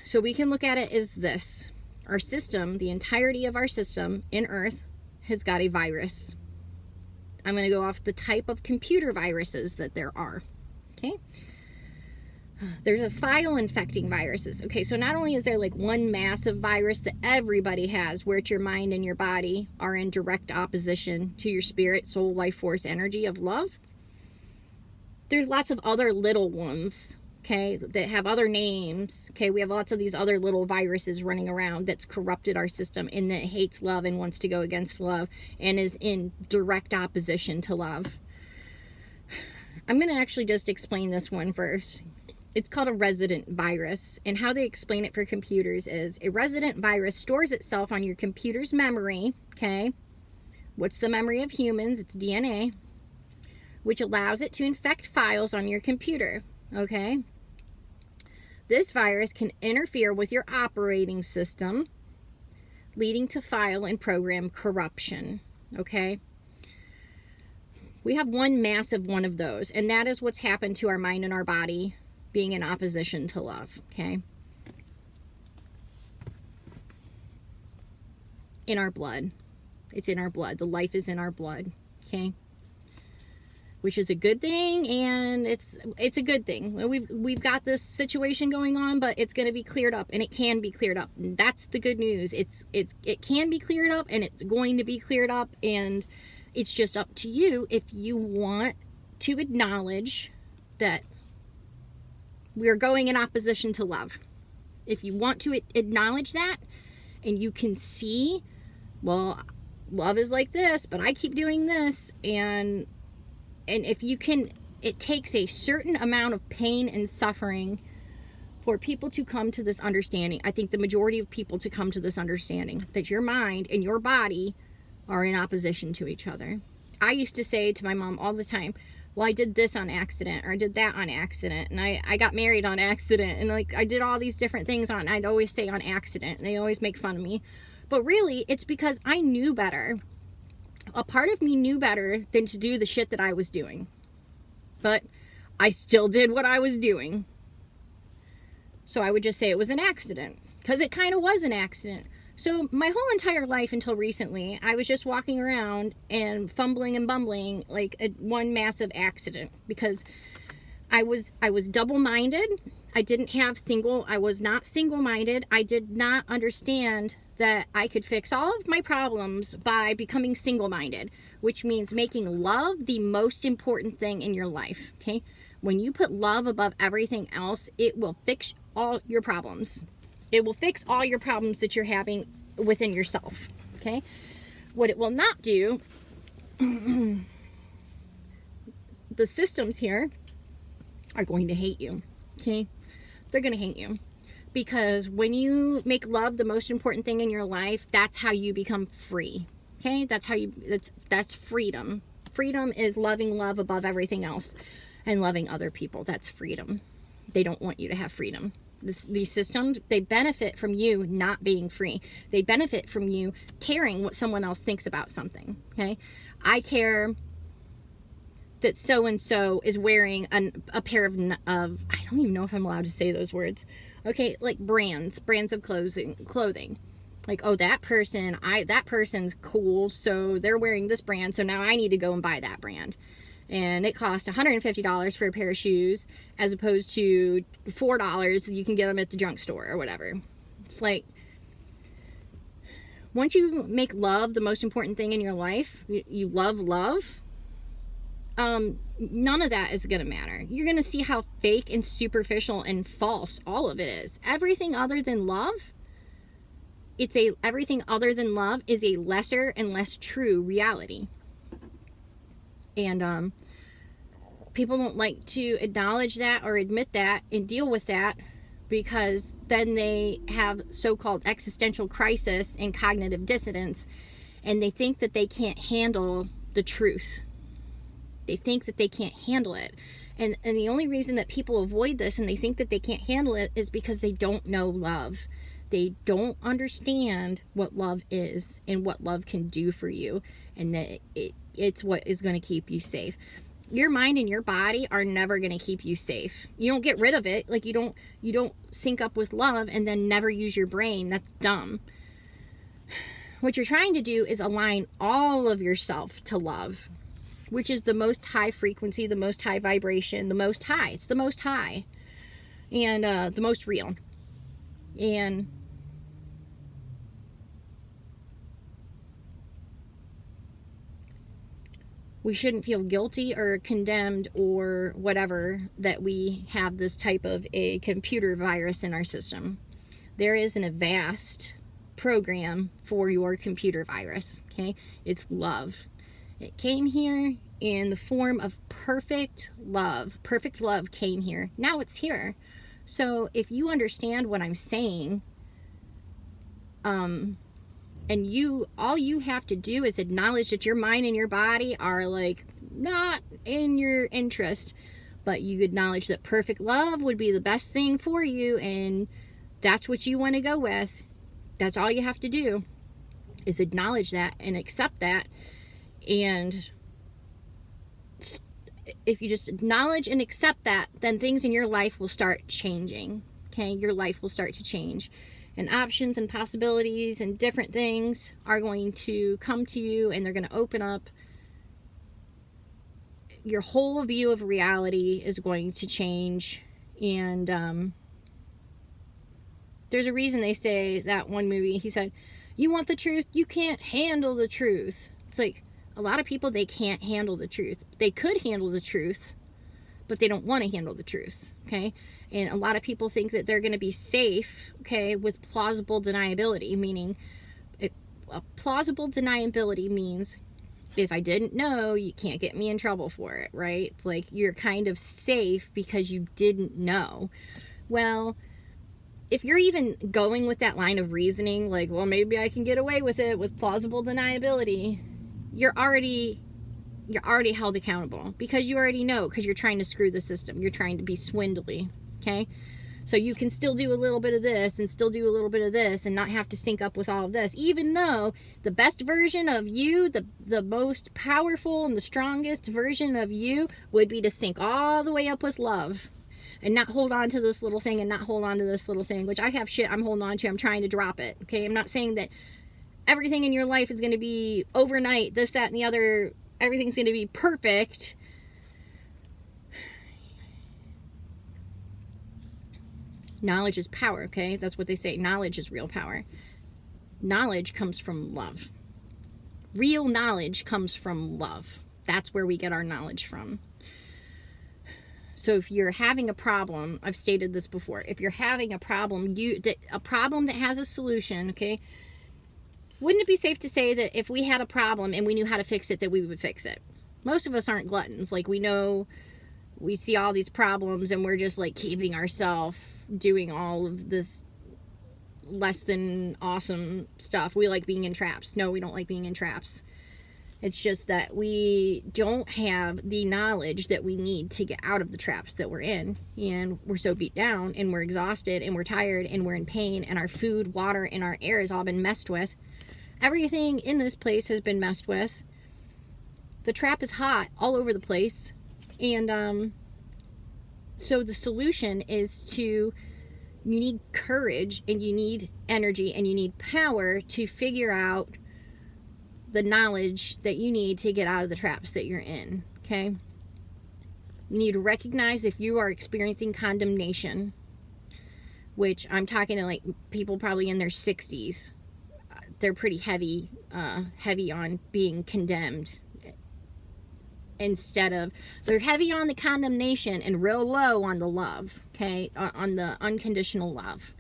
So we can look at it as this. Our system, the entirety of our system in Earth, has got a virus. I'm going to go off the type of computer viruses that there are. Okay? There's a file infecting viruses. Okay, so not only is there like one massive virus that everybody has, where it's your mind and your body are in direct opposition to your spirit, soul, life force, energy of love, there's lots of other little ones, okay, that have other names. Okay, we have lots of these other little viruses running around that's corrupted our system and that hates love and wants to go against love and is in direct opposition to love. I'm going to actually just explain this one first. It's called a resident virus, and how they explain it for computers is a resident virus stores itself on your computer's memory, okay? What's the memory of humans? It's DNA, which allows it to infect files on your computer, okay? This virus can interfere with your operating system, leading to file and program corruption, okay? We have one massive one of those, and that is what's happened to our mind and our body being in opposition to love, okay? In our blood. It's in our blood. The life is in our blood, okay? Which is a good thing, and it's a good thing. We've got this situation going on, but it's going to be cleared up, and it can be cleared up. And that's the good news. It can be cleared up, and it's going to be cleared up, and it's just up to you if you want to acknowledge that we are going in opposition to love. If you want to acknowledge that, and you can see, well, love is like this, but I keep doing this, and if you can, it takes a certain amount of pain and suffering for people to come to this understanding. I think the majority of people to come to this understanding that your mind and your body are in opposition to each other. I used to say to my mom all the time, well, I did this on accident, or I did that on accident, and I got married on accident, and like I did all these different things I'd always say on accident, and they always make fun of me. But really, it's because I knew better. A part of me knew better than to do the shit that I was doing. But I still did what I was doing. So I would just say it was an accident, because it kind of was an accident. So my whole entire life until recently, I was just walking around and fumbling and bumbling like one massive accident, because I was double-minded. I was not single-minded. I did not understand that I could fix all of my problems by becoming single-minded, which means making love the most important thing in your life, okay? When you put love above everything else, it will fix all your problems. It will fix all your problems that you're having within yourself, okay? What it will not do, the systems here are going to hate you, okay? They're going to hate you. Because when you make love the most important thing in your life, that's how you become free, okay? That's freedom. Freedom is loving love above everything else and loving other people. That's freedom. They don't want you to have freedom. These systems, they benefit from you not being free. They benefit from you caring what someone else thinks about something, okay? I care that so-and-so is wearing a pair of, I don't even know if I'm allowed to say those words, okay, like brands of clothing. Like, oh, that person's cool, so they're wearing this brand, so now I need to go and buy that brand. And it costs $150 for a pair of shoes, as opposed to $4 you can get them at the junk store or whatever. It's like, once you make love the most important thing in your life, you love love, none of that is going to matter. You're going to see how fake and superficial and false all of it is. Everything other than love, everything other than love is a lesser and less true reality. And people don't like to acknowledge that or admit that and deal with that, because then they have so-called existential crisis and cognitive dissonance, and they think that they can't handle the truth. They think that they can't handle it. And the only reason that people avoid this and they think that they can't handle it is because they don't know love. They don't understand what love is and what love can do for you, and that it's what is going to keep you safe. Your mind and your body are never going to keep you safe. You don't get rid of it. Like, you don't sync up with love and then never use your brain. That's dumb. What you're trying to do is align all of yourself to love, which is the most high frequency, the most high vibration, the most high. It's the most high and the most real. And we shouldn't feel guilty or condemned or whatever that we have this type of a computer virus in our system. There is a vast program for your computer virus, okay? It's love. It came here in the form of perfect love. Perfect love came here. Now it's here. So if you understand what I'm saying, and all you have to do is acknowledge that your mind and your body are like not in your interest, but you acknowledge that perfect love would be the best thing for you, and that's what you want to go with. That's all you have to do is acknowledge that and accept that. And if you just acknowledge and accept that, then things in your life will start changing. Okay, your life will start to change. And options and possibilities and different things are going to come to you, and they're going to open up. Your whole view of reality is going to change. And there's a reason they say that one movie, he said, you want the truth? You can't handle the truth. It's like a lot of people, they can't handle the truth. They could handle the truth, but they don't want to handle the truth. Okay. And a lot of people think that they're going to be safe, okay, with plausible deniability, meaning a plausible deniability means if I didn't know, you can't get me in trouble for it, right? It's like you're kind of safe because you didn't know. Well, if you're even going with that line of reasoning, like, well, maybe I can get away with it with plausible deniability, you're already held accountable because you already know, because you're trying to screw the system. You're trying to be swindly. Okay, so you can still do a little bit of this and still do a little bit of this and not have to sync up with all of this, even though the best version of you, the most powerful and the strongest version of you would be to sync all the way up with love and not hold on to this little thing and not hold on to this little thing, which I have shit I'm holding on to. I'm trying to drop it. Okay, I'm not saying that everything in your life is going to be overnight, this, that, and the other. Everything's going to be perfect. Knowledge is power, okay? That's what they say. Knowledge is real power. Knowledge comes from love. Real knowledge comes from love. That's where we get our knowledge from. So if you're having a problem, I've stated this before, if you're having a problem, a problem that has a solution, okay? Wouldn't it be safe to say that if we had a problem and we knew how to fix it, that we would fix it? Most of us aren't gluttons. Like, we know, we see all these problems and we're just like keeping ourselves doing all of this less than awesome stuff. We like being in traps. No, we don't like being in traps. It's just that we don't have the knowledge that we need to get out of the traps that we're in. And we're so beat down and we're exhausted and we're tired and we're in pain and our food, water, and our air has all been messed with. Everything in this place has been messed with. The trap is hot all over the place. And so the solution is you need courage and you need energy and you need power to figure out the knowledge that you need to get out of the traps that you're in, okay? You need to recognize if you are experiencing condemnation, which I'm talking to like people probably in their 60s. They're pretty heavy on being condemned. They're heavy on the condemnation and real low on the love, okay? On the unconditional love.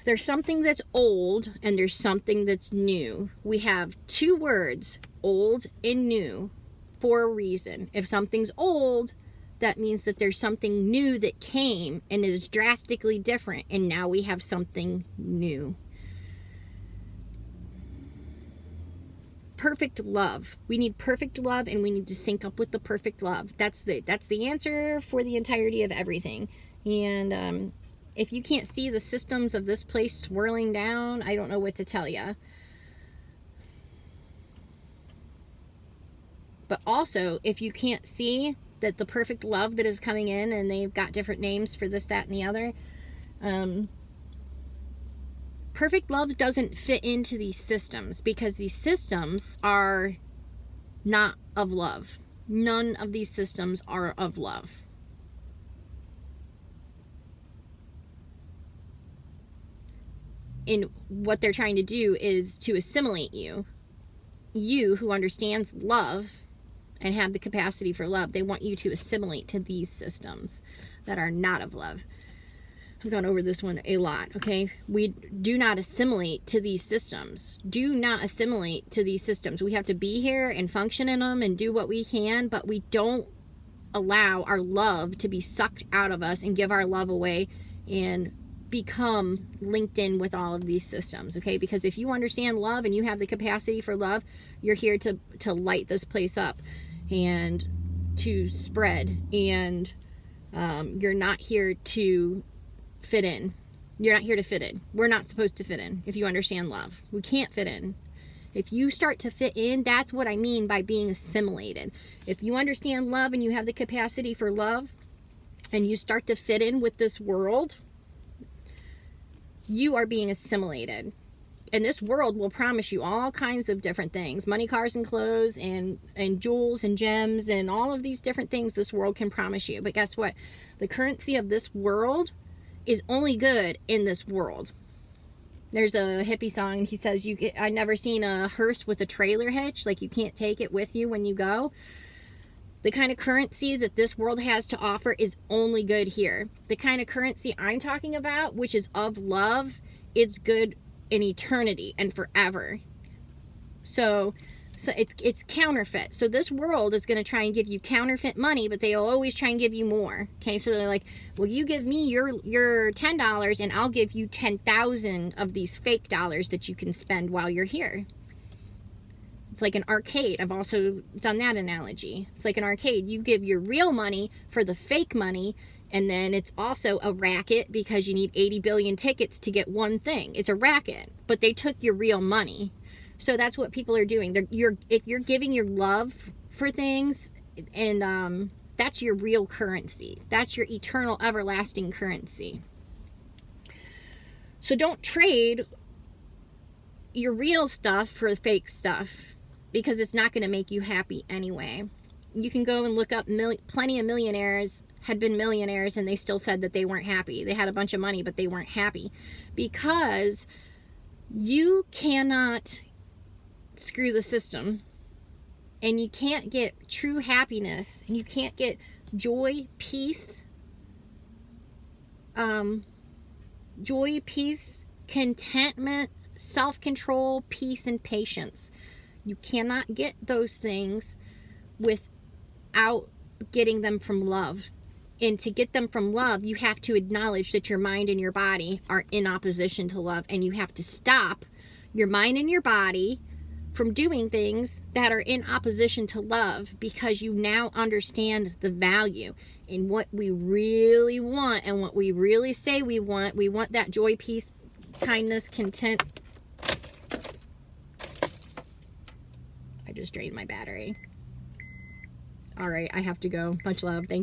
There's something that's old and there's something that's new. We have two words, old and new, for a reason. If something's old, that means that there's something new that came and is drastically different, and now we have something new. Perfect love. We need perfect love, and we need to sync up with the perfect love. That's the answer for the entirety of everything. And if you can't see the systems of this place swirling down, I don't know what to tell you. But also, if you can't see that the perfect love that is coming in, and they've got different names for this, that, and the other, perfect love doesn't fit into these systems, because these systems are not of love. None of these systems are of love. And what they're trying to do is to assimilate you. You who understands love and have the capacity for love, they want you to assimilate to these systems that are not of love. I've gone over this one a lot, okay? We do not assimilate to these systems. Do not assimilate to these systems. We have to be here and function in them and do what we can, but we don't allow our love to be sucked out of us and give our love away and become linked in with all of these systems, okay? Because if you understand love and you have the capacity for love, you're here to light this place up and to spread, and you're not here to fit in. You're not here to fit in. We're not supposed to fit in. If you understand love, we can't fit in. If you start to fit in, that's what I mean by being assimilated. If you understand love and you have the capacity for love and you start to fit in with this world, you are being assimilated. And this world will promise you all kinds of different things. Money, cars, and clothes, and jewels, and gems, and all of these different things this world can promise you. But guess what? The currency of this world is only good in this world. There's a hippie song. He says, I never seen a hearse with a trailer hitch. Like, you can't take it with you when you go. The kind of currency that this world has to offer is only good here. The kind of currency I'm talking about, which is of love, it's good in eternity and forever. So it's counterfeit. So this world is going to try and give you counterfeit money, but they'll always try and give you more. Okay, so they're like, well, you give me your $10 and I'll give you 10,000 of these fake dollars that you can spend while you're here. It's like an arcade. I've also done that analogy. It's like an arcade. You give your real money for the fake money, and then it's also a racket because you need 80 billion tickets to get one thing. It's a racket, but they took your real money. So that's what people are doing. If you're giving your love for things, and that's your real currency. That's your eternal, everlasting currency. So don't trade your real stuff for fake stuff, because it's not going to make you happy anyway. You can go and look up plenty of millionaires had been millionaires and they still said that they weren't happy. They had a bunch of money, but they weren't happy, because you cannot screw the system, and you can't get true happiness, and you can't get joy, peace, contentment, self-control, peace, and patience. You cannot get those things without getting them from love. And to get them from love, you have to acknowledge that your mind and your body are in opposition to love, and you have to stop your mind and your body from doing things that are in opposition to love, because you now understand the value in what we really want and what we really say we want. We want that joy, peace, kindness, content. I just drained my battery. All right, I have to go. Much love. Thank you.